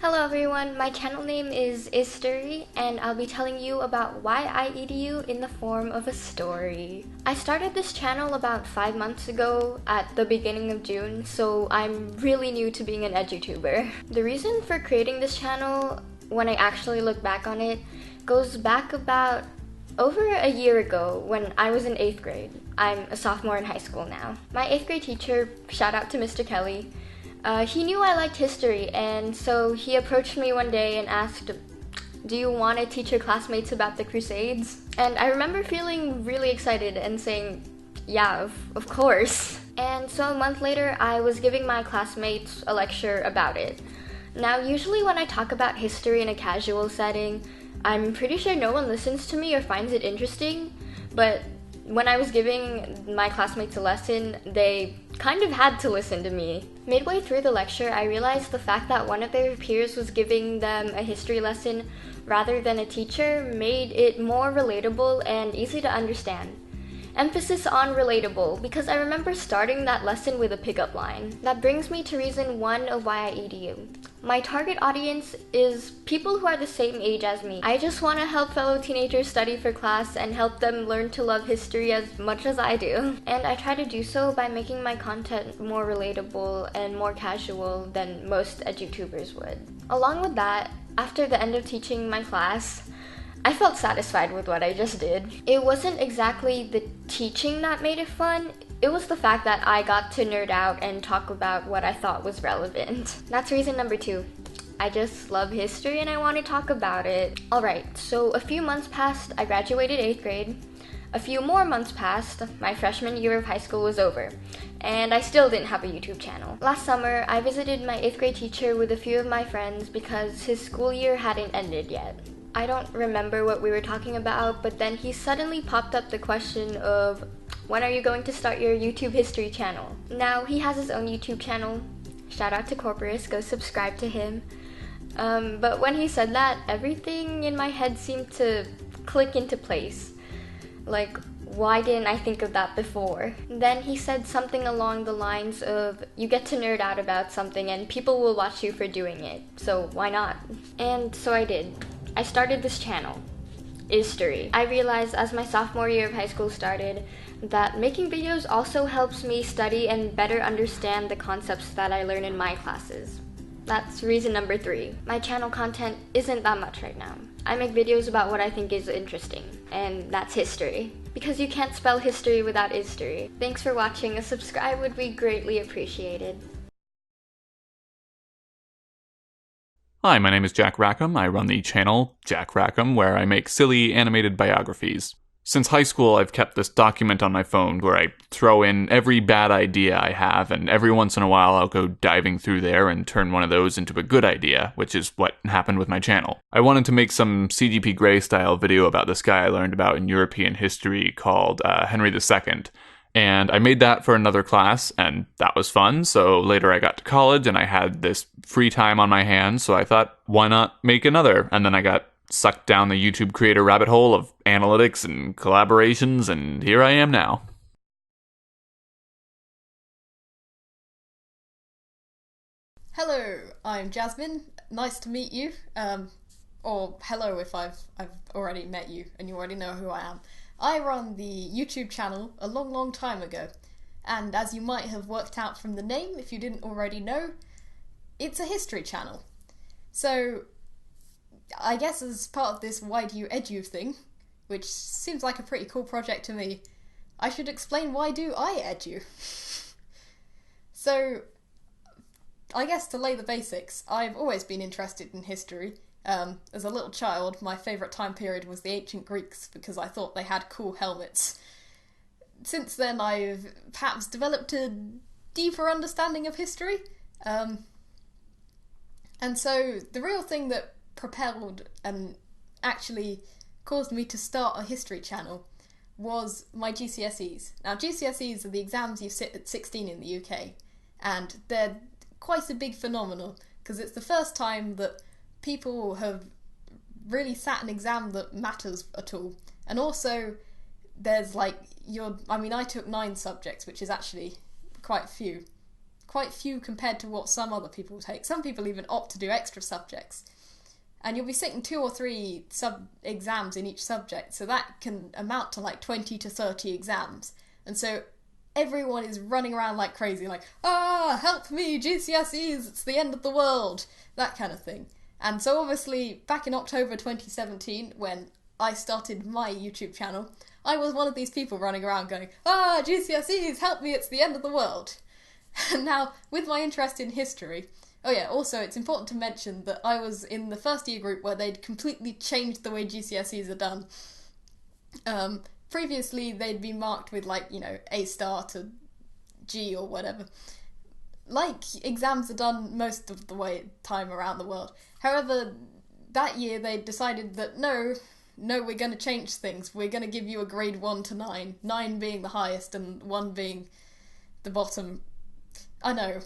Hello everyone, my channel name is History, and I'll be telling you about why I edu in the form of a story. I started this channel about 5 months ago at the beginning of June, so I'm really new to being an edutuber. The reason for creating this channel, when I actually look back on it, goes back about over a year ago when I was in 8th grade. I'm a sophomore in high school now. My 8th grade teacher, shout out to Mr. Kelly, he knew I liked history, and so he approached me one day and asked, "Do you want to teach your classmates about the Crusades?" And I remember feeling really excited and saying, yeah, of course. And so a month later, I was giving my classmates a lecture about it. Now, usually when I talk about history in a casual setting, I'm pretty sure no one listens to me or finds it interesting, but when I was giving my classmates a lesson, they kind of had to listen to me. Midway through the lecture, I realized the fact that one of their peers was giving them a history lesson rather than a teacher made it more relatable and easy to understand. Emphasis on relatable, because I remember starting that lesson with a pickup line. That brings me to reason 1 of why I edu. My target audience is people who are the same age as me. I just want to help fellow teenagers study for class and help them learn to love history as much as I do. And I try to do so by making my content more relatable and more casual than most edutubers would. Along with that, after the end of teaching my class, I felt satisfied with what I just did. It wasn't exactly the teaching that made it fun, it was the fact that I got to nerd out and talk about what I thought was relevant. That's reason number 2. I just love history and I want to talk about it. Alright, so a few months passed, I graduated 8th grade. A few more months passed, my freshman year of high school was over, and I still didn't have a YouTube channel. Last summer, I visited my 8th grade teacher with a few of my friends because his school year hadn't ended yet. I don't remember what we were talking about, but then he suddenly popped up the question of, when are you going to start your YouTube history channel? Now, he has his own YouTube channel. Shout out to Corporus, go subscribe to him. But when he said that, everything in my head seemed to click into place. Like, why didn't I think of that before? Then he said something along the lines of, you get to nerd out about something and people will watch you for doing it, so why not? And so I did. I started this channel, History. I realized as my sophomore year of high school started that making videos also helps me study and better understand the concepts that I learn in my classes. That's reason number 3. My channel content isn't that much right now. I make videos about what I think is interesting, and that's history. Because you can't spell history without history. Thanks for watching. A subscribe would be greatly appreciated. Hi, my name is Jack Rackham. I run the channel Jack Rackham, where I make silly animated biographies. Since high school, I've kept this document on my phone where I throw in every bad idea I have, and every once in a while I'll go diving through there and turn one of those into a good idea, which is what happened with my channel. I wanted to make some CGP Grey style video about this guy I learned about in European history called Henry II. And I made that for another class, and that was fun, so later I got to college and I had this free time on my hands, so I thought, why not make another? And then I got sucked down the YouTube creator rabbit hole of analytics and collaborations, and here I am now. Hello, I'm Jasmine. Nice to meet you. Or hello if I've already met you and you already know who I am. I run the YouTube channel a long time ago, and as you might have worked out from the name, if you didn't already know, it's a history channel. So, I guess as part of this why do you edu thing, which seems like a pretty cool project to me, I should explain why do I edu. So, I guess to lay the basics, I've always been interested in history. As a little child, my favourite time period was the ancient Greeks because I thought they had cool helmets. Since then, I've perhaps developed a deeper understanding of history. And so the real thing that propelled and actually caused me to start a history channel was my GCSEs. Now, GCSEs are the exams you sit at 16 in the UK, and they're quite a big phenomenon because it's the first time that people have really sat an exam that matters at all. And also, there's like, I took 9 subjects, which is actually quite quite few compared to what some other people take. Some people even opt to do extra subjects. And you'll be sitting 2 or 3 sub-exams in each subject, so that can amount to like 20 to 30 exams. And so everyone is running around like crazy, like, help me, GCSEs, it's the end of the world, that kind of thing. And so obviously, back in October 2017, when I started my YouTube channel, I was one of these people running around going, GCSEs, help me, it's the end of the world. And now, with my interest in history, also it's important to mention that I was in the first year group where they'd completely changed the way GCSEs are done. Previously, they'd been marked with, like, A star to G or whatever. Like exams are done most of the time around the world. However, that year they decided that no, we're going to change things. We're going to give you a grade 1 to 9, 9 being the highest and 1 being the bottom. I know,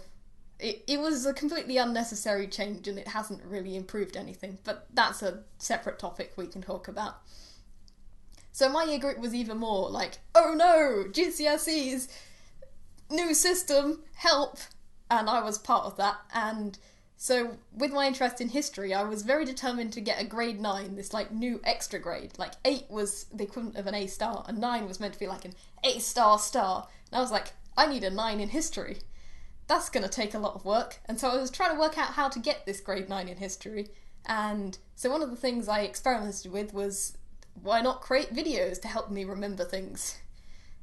it was a completely unnecessary change and it hasn't really improved anything, but that's a separate topic we can talk about. So my year group was even more like, oh no, GCSEs, new system, help, and I was part of that. And so with my interest in history, I was very determined to get a grade 9, this like new extra grade. Like 8 was the equivalent of an A star, and 9 was meant to be like an A star star. And I was like, I need a 9 in history. That's going to take a lot of work. And so I was trying to work out how to get this grade 9 in history. And so one of the things I experimented with was, why not create videos to help me remember things?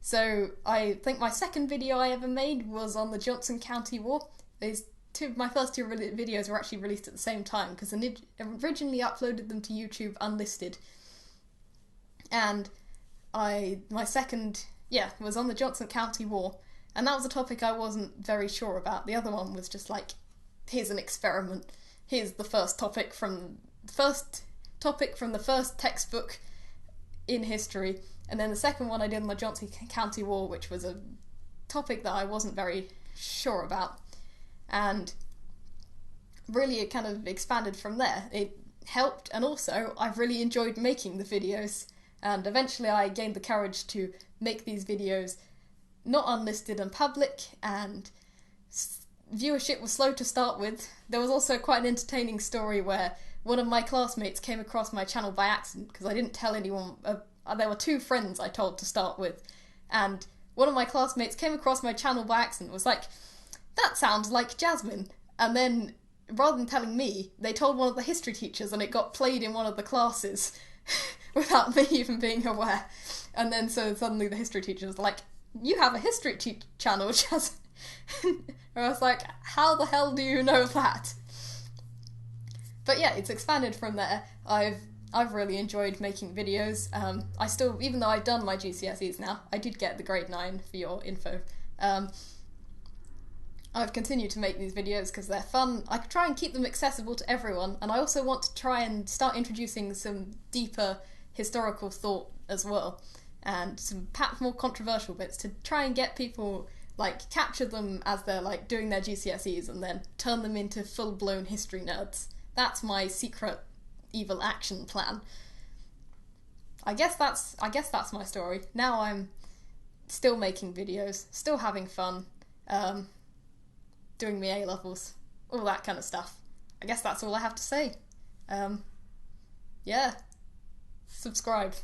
So I think my second video I ever made was on the Johnson County War. My first 2 videos were actually released at the same time, because I originally uploaded them to YouTube unlisted. And my second, was on the Johnson County War. And that was a topic I wasn't very sure about. The other one was just like, here's an experiment. Here's the first topic from the first textbook in history. And then the second one I did on the Johnson County War, which was a topic that I wasn't very sure about. And really it kind of expanded from there. It helped, and also I've really enjoyed making the videos. And eventually I gained the courage to make these videos not unlisted and public, and viewership was slow to start with. There was also quite an entertaining story where one of my classmates came across my channel by accident, because I didn't tell anyone. There were 2 friends I told to start with, and one of my classmates came across my channel by accident, was like, that sounds like Jasmine. And then, rather than telling me, they told one of the history teachers, and it got played in one of the classes without me even being aware. And then so suddenly the history teacher was like, you have a history channel, Jasmine. And I was like, how the hell do you know that? But yeah, it's expanded from there. I've really enjoyed making videos. I still, even though I've done my GCSEs now, I did get the grade 9 for your info. I've continued to make these videos because they're fun. I try and keep them accessible to everyone, and I also want to try and start introducing some deeper historical thought as well, and some perhaps more controversial bits to try and get people, like, capture them as they're like doing their GCSEs and then turn them into full-blown history nerds. That's my secret evil action plan. I guess that's my story. Now I'm still making videos, still having fun, doing my A-levels, all that kind of stuff. I guess that's all I have to say. Subscribe.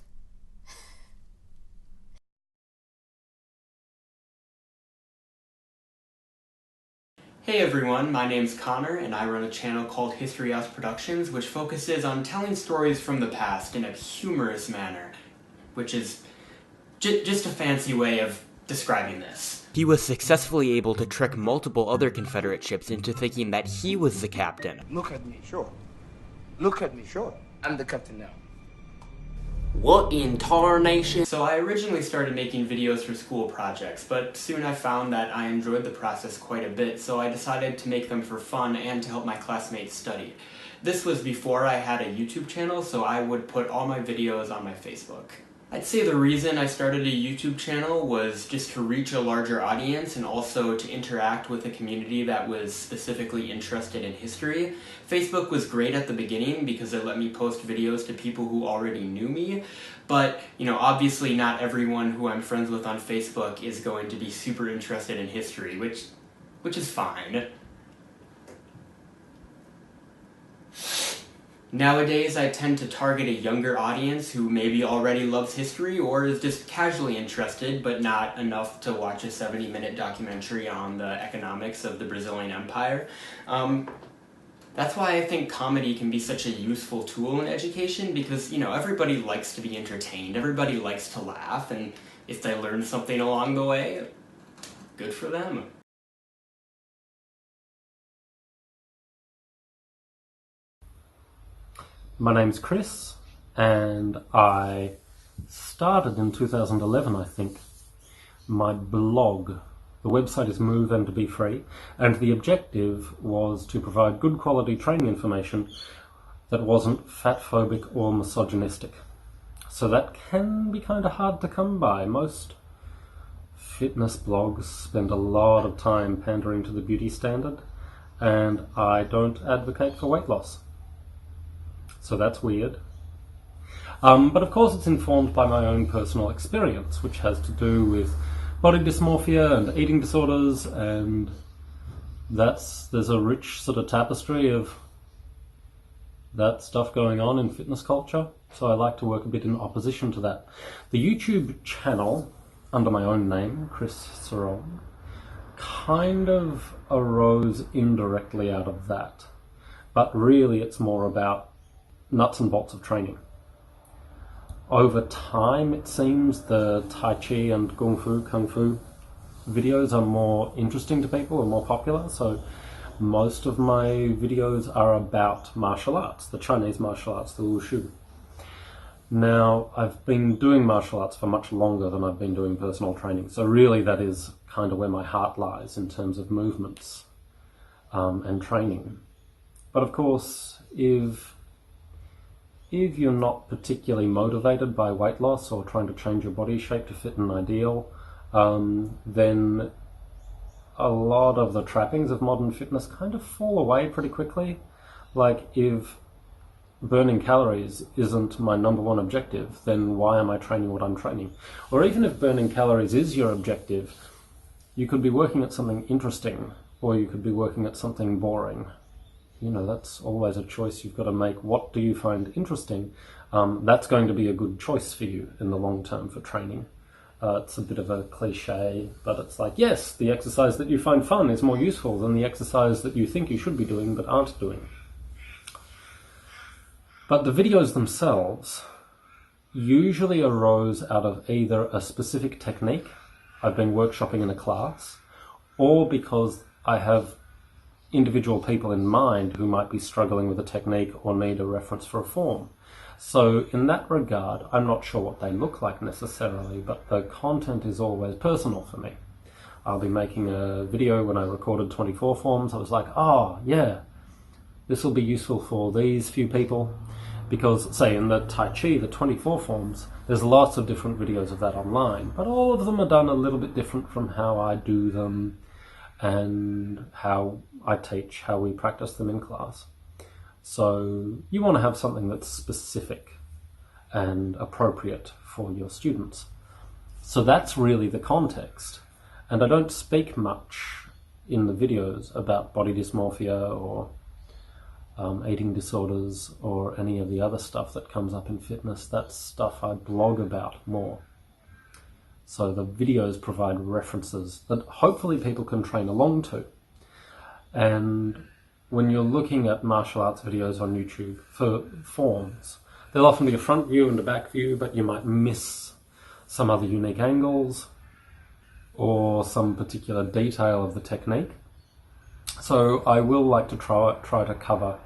Hey everyone, my name's Connor and I run a channel called History House Productions, which focuses on telling stories from the past in a humorous manner, which is just a fancy way of describing this. He was successfully able to trick multiple other Confederate ships into thinking that he was the captain. Look at me, sure. Look at me, sure. I'm the captain now. What in Torres Nation? So I originally started making videos for school projects, but soon I found that I enjoyed the process quite a bit, so I decided to make them for fun and to help my classmates study. This was before I had a YouTube channel, so I would put all my videos on my Facebook. I'd say the reason I started a YouTube channel was just to reach a larger audience and also to interact with a community that was specifically interested in history. Facebook was great at the beginning because it let me post videos to people who already knew me, but obviously not everyone who I'm friends with on Facebook is going to be super interested in history, which which is fine. Nowadays, I tend to target a younger audience who maybe already loves history or is just casually interested, but not enough to watch a 70-minute documentary on the economics of the Brazilian Empire. That's why I think comedy can be such a useful tool in education, because, everybody likes to be entertained, everybody likes to laugh, and if they learn something along the way, good for them. My name's Chris, and I started in 2011, I think, my blog. The website is Move and to be free, and the objective was to provide good quality training information that wasn't fatphobic or misogynistic. So that can be kind of hard to come by. Most fitness blogs spend a lot of time pandering to the beauty standard, and I don't advocate for weight loss. So that's weird. But of course it's informed by my own personal experience, which has to do with body dysmorphia and eating disorders, and there's a rich sort of tapestry of that stuff going on in fitness culture. So I like to work a bit in opposition to that. The YouTube channel, under my own name, Chris Sarong, kind of arose indirectly out of that. But really it's more about nuts and bolts of training. Over time, it seems the Tai Chi and Kung Fu videos are more interesting to people and more popular, so most of my videos are about martial arts, the Chinese martial arts, the Wushu. Now, I've been doing martial arts for much longer than I've been doing personal training, so really that is kind of where my heart lies in terms of movements and training. But of course, if you're not particularly motivated by weight loss or trying to change your body shape to fit an ideal, then a lot of the trappings of modern fitness kind of fall away pretty quickly. Like, if burning calories isn't my number one objective, then why am I training what I'm training? Or even if burning calories is your objective, you could be working at something interesting, or you could be working at something boring. That's always a choice you've got to make. What do you find interesting? That's going to be a good choice for you in the long term for training. It's a bit of a cliche, but it's like, yes, the exercise that you find fun is more useful than the exercise that you think you should be doing but aren't doing. But the videos themselves usually arose out of either a specific technique I've been workshopping in a class, or because I have individual people in mind who might be struggling with a technique or need a reference for a form. So in that regard, I'm not sure what they look like necessarily, but the content is always personal for me. I'll be making a video when I recorded 24 forms. I was like, oh yeah, this will be useful for these few people, because say in the Tai Chi, the 24 forms, there's lots of different videos of that online, but all of them are done a little bit different from how I do them and how I teach, how we practice them in class. So you want to have something that's specific and appropriate for your students. So that's really the context. And I don't speak much in the videos about body dysmorphia or eating disorders or any of the other stuff that comes up in fitness. That's stuff I blog about more. So the videos provide references that hopefully people can train along to. And when you're looking at martial arts videos on YouTube for forms, there'll often be a front view and a back view, but you might miss some other unique angles or some particular detail of the technique. So I will like to try to cover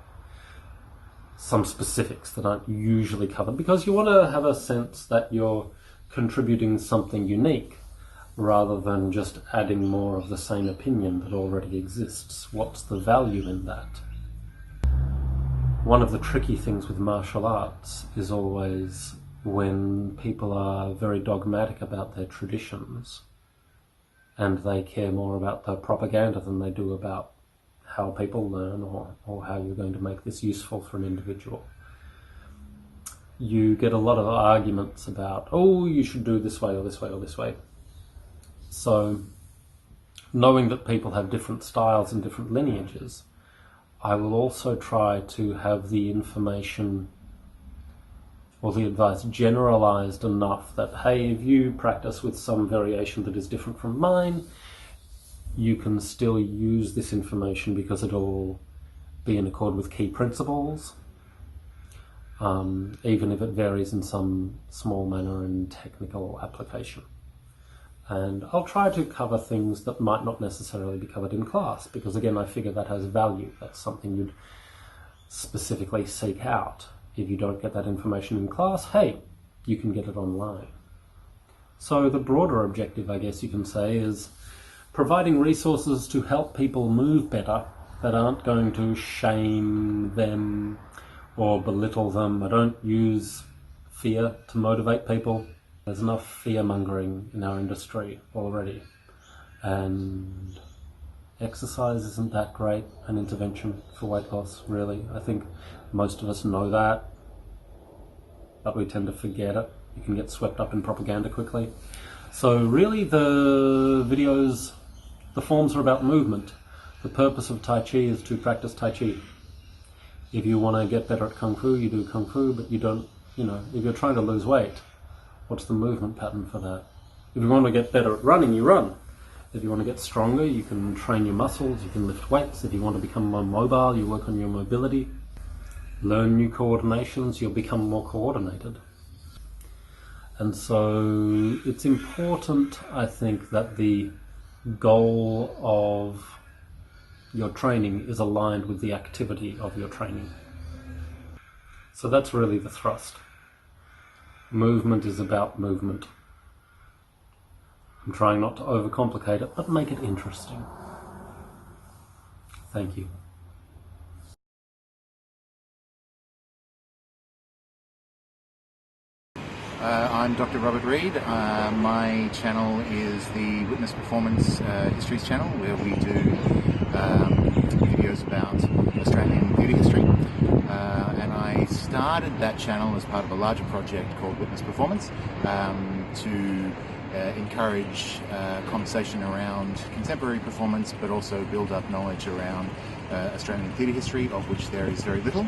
some specifics that aren't usually covered, because you want to have a sense that you're contributing something unique rather than just adding more of the same opinion that already exists. What's the value in that? One of the tricky things with martial arts is always when people are very dogmatic about their traditions and they care more about the propaganda than they do about how people learn or how you're going to make this useful for an individual. You get a lot of arguments about, oh, you should do this way or this way or this way. So knowing that people have different styles and different lineages, I will also try to have the information or the advice generalized enough that, hey, if you practice with some variation that is different from mine, you can still use this information because it'll be in accord with key principles, even if it varies in some small manner in technical application. And I'll try to cover things that might not necessarily be covered in class, because again, I figure that has value. That's something you'd specifically seek out. If you don't get that information in class, hey, you can get it online. So the broader objective, I guess you can say, is providing resources to help people move better that aren't going to shame them or belittle them. I don't use fear to motivate people. There's enough fear-mongering in our industry already. And exercise isn't that great an intervention for weight loss, really. I think most of us know that, but we tend to forget it. You can get swept up in propaganda quickly. So really the videos, the forms are about movement. The purpose of Tai Chi is to practice Tai Chi. If you want to get better at Kung Fu, you do Kung Fu, but you don't, if you're trying to lose weight, what's the movement pattern for that? If you want to get better at running, you run. If you want to get stronger, you can train your muscles, you can lift weights. If you want to become more mobile, you work on your mobility. Learn new coordinations, you'll become more coordinated. And so it's important, I think, that the goal of your training is aligned with the activity of your training. So that's really the thrust. Movement is about movement. I'm trying not to overcomplicate it, but make it interesting. Thank you. I'm Dr. Robert Reed. My channel is the Witness Performance Histories channel, where we do videos about Australian beauty history. And I started that channel as part of a larger project called Witness Performance to encourage conversation around contemporary performance, but also build up knowledge around Australian theatre history, of which there is very little.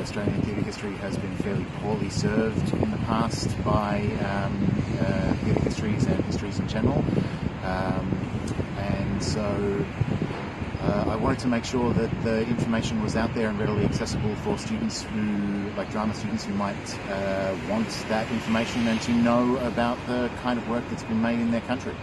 Australian theatre history has been fairly poorly served in the past by theatre histories and histories in general. And so I wanted to make sure that the information was out there and readily accessible for students who, like drama students, who might want that information and to know about the kind of work that's been made in their country.